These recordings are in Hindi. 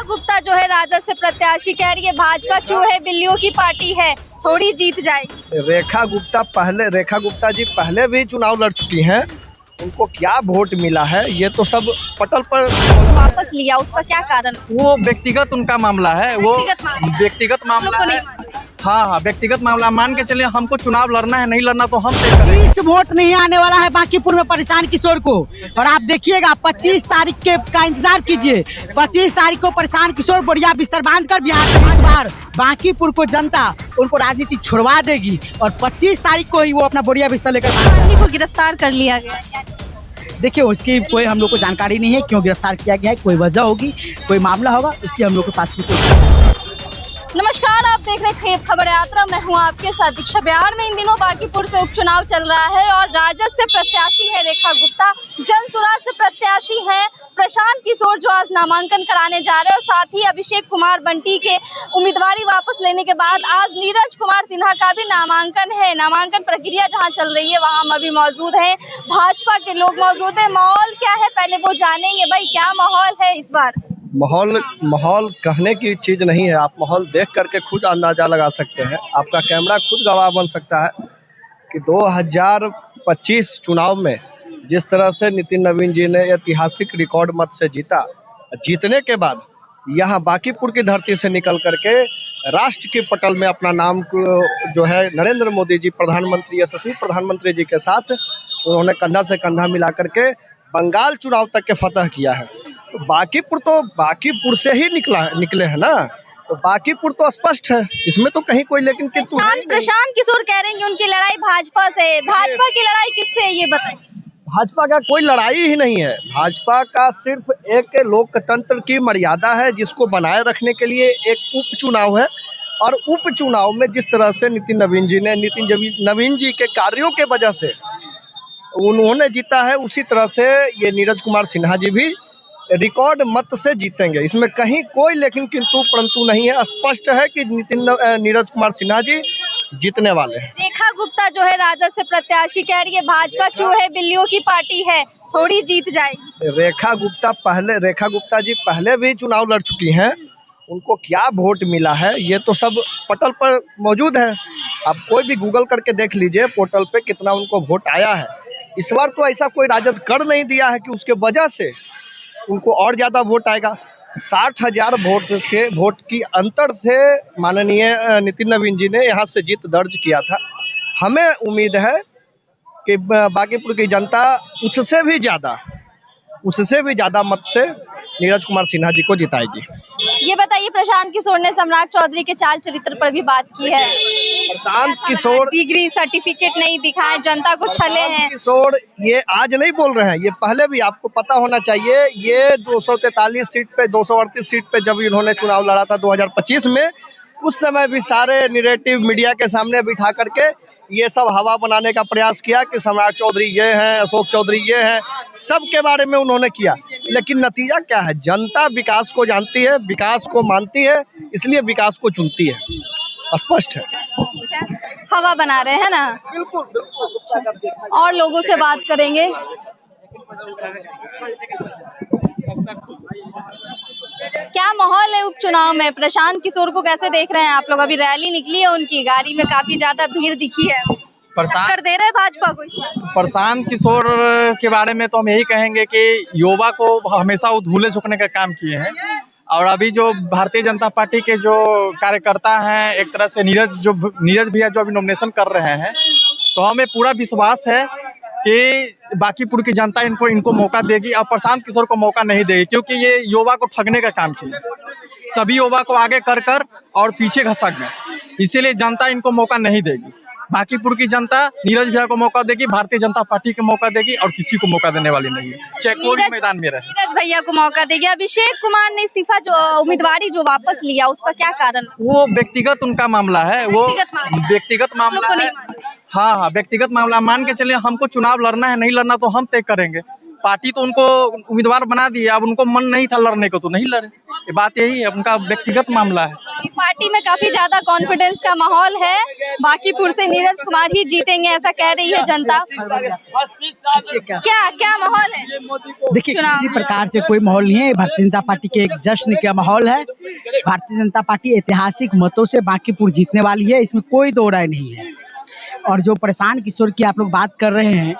गुप्ता जो है राजद से प्रत्याशी, कह रही है भाजपा चूहे बिल्लियों की पार्टी है, थोड़ी जीत जाएगी। रेखा गुप्ता जी पहले भी चुनाव लड़ चुकी हैं। उनको क्या वोट मिला है ये तो सब पटल पर वापस लिया, उसका क्या कारण? वो व्यक्तिगत उनका मामला है। वो व्यक्तिगत मामला है। हाँ, व्यक्तिगत मामला मान के चलिए। हमको चुनाव लड़ना है, नहीं लड़ना तो हम 20 वोट नहीं आने वाला है बांकीपुर में परेशान किशोर को। और आप देखिएगा 25 तारीख के का इंतजार कीजिए। 25 तारीख को परेशान किशोर बढ़िया बिस्तर बांध कर बिहार से इस बार बांकीपुर को जनता उनको राजनीति छुड़वा देगी। और 25 तारीख को ही वो अपना बढ़िया बिस्तर लेकर को गिरफ्तार कर लिया गया। देखिए उसकी कोई हम लोग को जानकारी नहीं है क्यों गिरफ्तार किया गया है। कोई वजह होगी, कोई मामला होगा, इसी हम लोग के पास भी। नमस्कार, आप देख रहे हैं खेप खबर यात्रा। मैं हूं आपके साथ दीक्षा। बिहार में इन दिनों बांकीपुर से उपचुनाव चल रहा है और राजद से प्रत्याशी है रेखा गुप्ता, जनसुराज से प्रत्याशी है प्रशांत किशोर जो आज नामांकन कराने जा रहे हैं, और साथ ही अभिषेक कुमार बंटी के उम्मीदवारी वापस लेने के बाद आज नीरज कुमार सिन्हा का भी नामांकन है। नामांकन प्रक्रिया जहां चल रही है वहां हम अभी मौजूद हैं, भाजपा के लोग मौजूद हैं। माहौल क्या है पहले वो जानेंगे। भाई क्या माहौल है इस बार? माहौल कहने की चीज़ नहीं है। आप माहौल देख करके खुद अंदाज़ा लगा सकते हैं। आपका कैमरा खुद गवाह बन सकता है कि 2025 चुनाव में जिस तरह से नितिन नवीन जी ने ऐतिहासिक रिकॉर्ड मत से जीतने के बाद यहाँ बांकीपुर की धरती से निकल करके राष्ट्र के पटल में अपना नाम जो है नरेंद्र मोदी जी प्रधानमंत्री, यशस्वी प्रधानमंत्री जी के साथ उन्होंने कंधा से कंधा मिला करके बंगाल चुनाव तक के फतह किया है। तो बांकीपुर से ही निकले हैं ना, तो बांकीपुर तो स्पष्ट है, इसमें तो कहीं कोई लेकिन किंतु। प्रशांत किशोर कह रहे हैं कि उनकी लड़ाई भाजपा से है। भाजपा की लड़ाई किससे है ये बताइए? भाजपा का कोई लड़ाई ही नहीं है। भाजपा का सिर्फ एक लोकतंत्र की मर्यादा है जिसको बनाए रखने के लिए एक उपचुनाव है। और उपचुनाव में जिस तरह से नितिन नवीन जी के कार्यों के वजह से उन्होंने जीता है, उसी तरह से ये नीरज कुमार सिन्हा जी भी रिकॉर्ड मत से जीतेंगे। इसमें कहीं कोई लेकिन किंतु परंतु नहीं है। स्पष्ट है कि नीरज कुमार सिन्हा जी जीतने वाले हैं। रेखा गुप्ता जो है राजद से प्रत्याशी, कह रही है भाजपा चूहे बिल्लियों की पार्टी है, थोड़ी जीत जाएगी। रेखा गुप्ता जी पहले भी चुनाव लड़ चुकी हैं। उनको क्या वोट मिला है ये तो सब पटल पर मौजूद है। आप कोई भी गूगल करके देख लीजिए पोर्टल पे कितना उनको वोट आया है। इस बार तो ऐसा कोई राजद कर नहीं दिया है कि उसके वजह से उनको और ज़्यादा वोट आएगा। 60,000 वोट की अंतर से माननीय नितिन नवीन जी ने यहाँ से जीत दर्ज किया था। हमें उम्मीद है कि बांकीपुर की जनता उससे भी ज़्यादा मत से नीरज कुमार सिन्हा जी को जिताएगी। ये बताइए, प्रशांत किशोर ने सम्राट चौधरी के चाल चरित्र पर भी बात की है। प्रशांत किशोर डिग्री सर्टिफिकेट नहीं दिखाए, जनता को छले हैं। किशोर ये आज नहीं बोल रहे हैं, ये पहले भी आपको पता होना चाहिए। ये 243 सीट पे 238 सीट पे जब इन्होंने चुनाव लड़ा था 2025 में, उस समय भी सारे नैरेटिव मीडिया के सामने बिठा करके ये सब हवा बनाने का प्रयास किया कि सम्राट चौधरी ये हैं, अशोक चौधरी ये हैं, सब के बारे में उन्होंने किया। लेकिन नतीजा क्या है? जनता विकास को जानती है, विकास को मानती है, इसलिए विकास को चुनती है। स्पष्ट है। हवा बना रहे हैं ना? बिल्कुल। और लोगों से बात करेंगे। क्या माहौल है उपचुनाव में? प्रशांत किशोर को कैसे देख रहे हैं आप लोग? अभी रैली निकली है उनकी, गाड़ी में काफी ज्यादा भीड़ दिखी है। टक्कर दे रहे हैं भाजपा को? प्रशांत किशोर के बारे में तो हम यही कहेंगे कि युवा को हमेशा वो धूले झुकने का काम किए हैं। और अभी जो भारतीय जनता पार्टी के जो कार्यकर्ता हैं, एक तरह से नीरज भैया जो अभी नॉमिनेशन कर रहे हैं, तो हमें पूरा विश्वास है कि बांकीपुर की जनता इनको मौका देगी और प्रशांत किशोर को मौका नहीं देगी, क्योंकि ये युवा को ठगने का काम किया। सभी युवा को आगे कर और पीछे घसक गए, इसीलिए जनता इनको मौका नहीं देगी। बांकीपुर की जनता नीरज भैया को मौका देगी, भारतीय जनता पार्टी को मौका देगी, और किसी को मौका देने वाली नहीं है, चाहे कोई भी मैदान में रहे। नीरज भैया को मौका देगी। अभिषेक कुमार ने इस्तीफा उम्मीदवारी वापस लिया, उसका क्या कारण? वो व्यक्तिगत उनका मामला है। वो व्यक्तिगत मामला है। हाँ, व्यक्तिगत मामला मान के चलिए। हमको चुनाव लड़ना है, नहीं लड़ना तो हम तय करेंगे। पार्टी तो उनको उम्मीदवार बना दी है, अब उनको मन नहीं था लड़ने को तो नहीं लड़े। ये बात यही है, उनका व्यक्तिगत मामला है। पार्टी में काफी ज्यादा कॉन्फिडेंस का माहौल है, बांकीपुर से नीरज कुमार ही जीतेंगे ऐसा कह रही है जनता। क्या क्या माहौल है? देखिए, चुनाव किसी प्रकार से कोई माहौल नहीं है। भारतीय जनता पार्टी के एक जश्न का माहौल है। भारतीय जनता पार्टी ऐतिहासिक मतों से बांकीपुर जीतने वाली है, इसमें कोई दो राय नहीं है। और जो प्रशांत किशोर की आप लोग बात कर रहे हैं,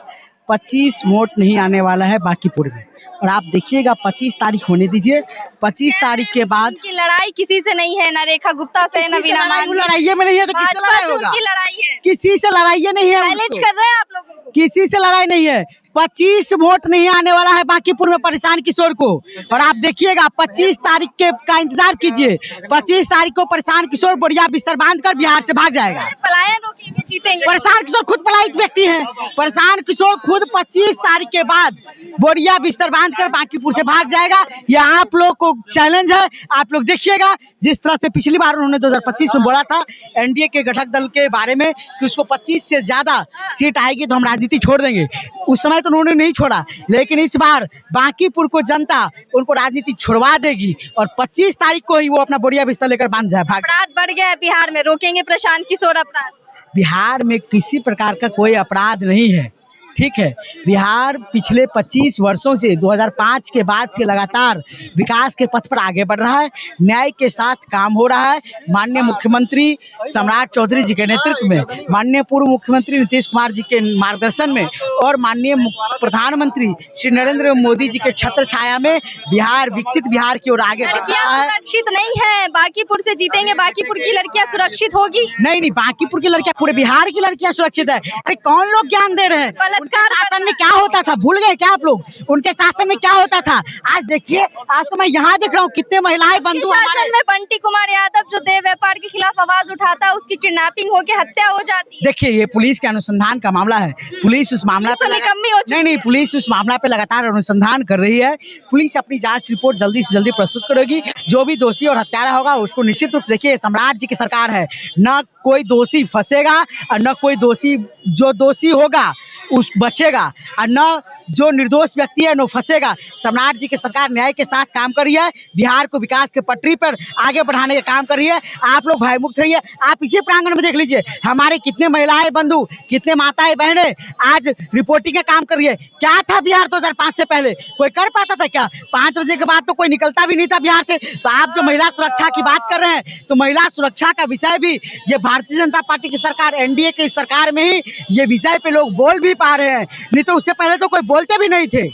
25 वोट नहीं आने वाला है बांकीपुर में। और आप देखिएगा 25 तारीख होने दीजिए, 25 तारीख के बाद उनकी लड़ाई किसी से नहीं है, न रेखा गुप्ता से, न वीना मांझी। लड़ाई में नहीं है तो किससे भाजपा लड़ाई से होगा? उनकी लड़ाई है। किसी से लड़ाई नहीं है, चैलेंज उनको। कर रहे हैं आप लोगों को। किसी से लड़ाई नहीं है। 25 वोट नहीं आने वाला है बांकीपुर में प्रशांत किशोर को। और आप देखिएगा 25 तारीख के का इंतजार कीजिए। 25 तारीख को प्रशांत किशोर बढ़िया बिस्तर बांधकर बिहार से भाग जाएगा। पलायन रोकेंगे, जीतेंगे। प्रशांत किशोर खुद पलायित व्यक्ति हैं। प्रशांत किशोर खुद 25 तारीख के बाद बोरिया बिस्तर बांधकर बांकीपुर से भाग जाएगा। यह आप लोग को चैलेंज है। आप लोग देखिएगा जिस तरह से पिछली बार उन्होंने 2025 में बोला था एनडीए के घटक दल के बारे में कि उसको 25 से ज्यादा सीट आएगी तो हम राजनीति छोड़ देंगे। उस समय तो उन्होंने नहीं छोड़ा, लेकिन इस बार बांकीपुर को जनता उनको राजनीति छुड़वा देगी और 25 तारीख को ही वो अपना बोरिया बिस्तर लेकर बांध जाए भाग। अपराध बढ़ गया है बिहार में, रोकेंगे प्रशांत किशोर अपराध? बिहार में किसी प्रकार का कोई अपराध नहीं है, ठीक है। बिहार पिछले 25 वर्षों से 2005 के बाद से लगातार विकास के पथ पर आगे बढ़ रहा है। न्याय के साथ काम हो रहा है। माननीय मुख्यमंत्री सम्राट चौधरी जी के नेतृत्व में, माननीय पूर्व मुख्यमंत्री नीतीश कुमार जी के मार्गदर्शन में और माननीय प्रधानमंत्री श्री नरेंद्र मोदी जी के छत्र छाया में बिहार विकसित बिहार की ओर आगे बढ़ रहा है। सुरक्षित नहीं है, बांकीपुर से जीतेंगे, बांकीपुर की लड़कियां सुरक्षित होगी? नहीं, बांकीपुर की लड़कियां, पूरे बिहार की लड़कियां सुरक्षित है। अरे कौन लोग ज्ञान दे रहे हैं? उनके शासन में क्या होता था भूल गए क्या आप लोग? उनके शासन में क्या होता था? आज देखिए, आज तो मैं यहाँ देख रहा हूँ कितने महिलाएं बंधु शासन में बंटी कुमार यादव जो देह व्यापार के खिलाफ आवाज उठाता है, उसकी किडनैपिंग होकर हत्या हो जाती है। देखिए, ये पुलिस के अनुसंधान का मामला है। पुलिस उस मामला पे नहीं, पुलिस उस मामला पे लगातार अनुसंधान कर रही है। पुलिस अपनी जांच रिपोर्ट जल्दी से जल्दी प्रस्तुत करेगी। जो भी दोषी और हत्यारा होगा उसको निश्चित रूप से, देखिए सम्राट जी की सरकार है, न कोई दोषी फंसेगा और न कोई दोषी, जो दोषी होगा उस बचेगा और न जो निर्दोष व्यक्ति है न फंसेगा। सम्राट जी की सरकार न्याय के साथ काम कर रही है, बिहार को विकास के पटरी पर आगे बढ़ाने का काम कर रही है। आप लोग भयमुक्त रहिए। आप इसी प्रांगण में देख लीजिए हमारे कितने महिलाएं बंधु, कितने माताएं बहनें आज रिपोर्टिंग का काम कर रही है। क्या था बिहार 2005 से पहले? कोई कर पाता था क्या? 5 बजे के बाद तो कोई निकलता भी नहीं था बिहार से। तो आप जो महिला सुरक्षा की बात कर रहे हैं, तो महिला सुरक्षा का विषय भी ये भारतीय जनता पार्टी की सरकार, एनडीए की सरकार में ही ये विषय पे लोग बोल भी पा रहे हैं, नहीं तो उससे पहले तो कोई बोलते भी नहीं थे।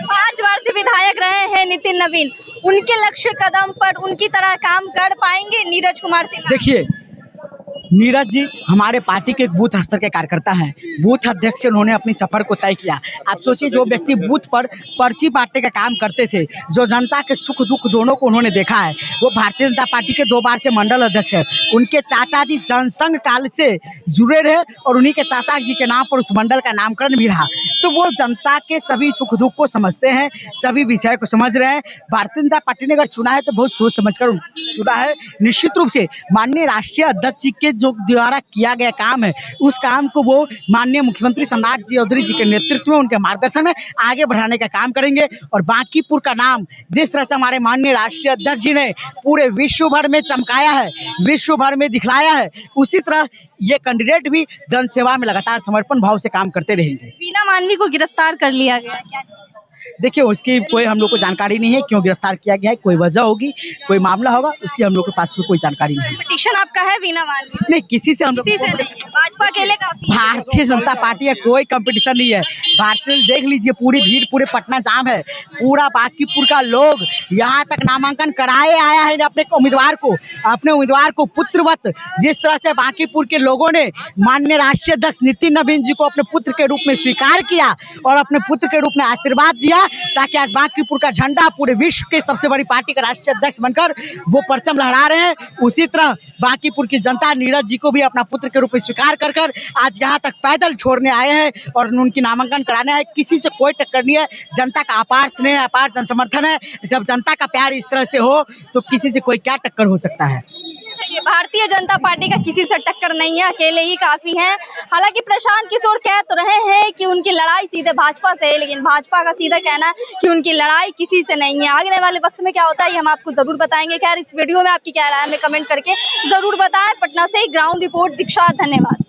5 बार से विधायक रहे हैं नितिन नवीन, उनके लक्ष्य कदम पर उनकी तरह काम कर पाएंगे नीरज कुमार सिन्हा? देखिए, नीरज जी हमारे पार्टी के एक बूथ स्तर के कार्यकर्ता हैं। बूथ अध्यक्ष से उन्होंने अपनी सफर को तय किया। आप सोचिए, जो व्यक्ति बूथ पर पर्ची बांटने का काम करते थे, जो जनता के सुख दुख दोनों को उन्होंने देखा है, वो भारतीय जनता पार्टी के 2 बार से मंडल अध्यक्ष है। उनके चाचा जी जनसंघ काल से जुड़े रहे और उन्हीं के चाचा जी के नाम पर उस मंडल का नामकरण भी रहा। तो वो जनता के सभी सुख दुख को समझते हैं, सभी विषय को समझ रहे हैं। भारतीय जनता पार्टी ने अगर चुना है तो बहुत सोच समझ कर चुना है। निश्चित रूप से माननीय राष्ट्रीय अध्यक्ष जी के जो द्वारा किया गया काम है, उस काम को वो माननीय मुख्यमंत्री सम्राट चौधरी जी के नेतृत्व में, उनके मार्गदर्शन में आगे बढ़ाने का काम करेंगे। और बांकीपुर का नाम जिस तरह से हमारे माननीय राष्ट्रीय अध्यक्ष जी ने पूरे विश्व भर में चमकाया है, विश्व भर में दिखलाया है, उसी तरह ये कैंडिडेट भी जनसेवा में लगातार समर्पण भाव से काम करते रहेंगे। वीना मांझी को गिरफ्तार कर लिया गया, क्या? देखिए, उसकी कोई हम लोग को जानकारी नहीं है क्यों गिरफ्तार किया गया है। कोई वजह होगी, कोई मामला होगा, उसकी हम लोग के पास में कोई जानकारी नहीं है। पिटीशन आपका है वीना मांझी? नहीं, किसी से हम लोग, किसी से नहीं है। भाजपा अकेले काफी है। भारतीय जनता पार्टी का कोई कंपटीशन नहीं है। भारतीय देख लीजिए, पूरी भीड़, पूरे पटना जाम है। पूरा बांकीपुर का लोग यहाँ तक नामांकन कराए आया है अपने उम्मीदवार को पुत्रवत। जिस तरह से बांकीपुर के लोगों ने माननीय राष्ट्रीय अध्यक्ष नितिन नवीन जी को अपने पुत्र के रूप में स्वीकार किया और अपने पुत्र के रूप में आशीर्वाद दिया, ताकि आज बांकीपुर का झंडा पूरे विश्व के सबसे बड़ी पार्टी का राष्ट्रीय अध्यक्ष बनकर वो परचम लहरा रहे हैं। उसी तरह बांकीपुर की जनता नीरज जी को भी अपना पुत्र के रूप में स्वीकार कर आज यहाँ तक पैदल छोड़ने आए हैं और उनकी नामांकन कराने आए। किसी से कोई टक्कर नहीं है। जनता का अपार स्नेह, अपार जनसमर्थन है। जब जनता का प्यार इस तरह से हो तो किसी से कोई क्या टक्कर हो सकता है? चलिए, भारतीय जनता पार्टी का किसी से टक्कर नहीं है, अकेले ही काफी हैं। हालांकि प्रशांत किशोर कह तो रहे हैं कि उनकी लड़ाई सीधे भाजपा से है, लेकिन भाजपा का सीधा कहना है कि उनकी लड़ाई किसी से नहीं है। आगे वाले वक्त में क्या होता है ये हम आपको जरूर बताएंगे। खैर, इस वीडियो में आपकी क्या राय है हमें कमेंट करके जरूर बताएं। पटना से ग्राउंड रिपोर्ट दीक्षा, धन्यवाद।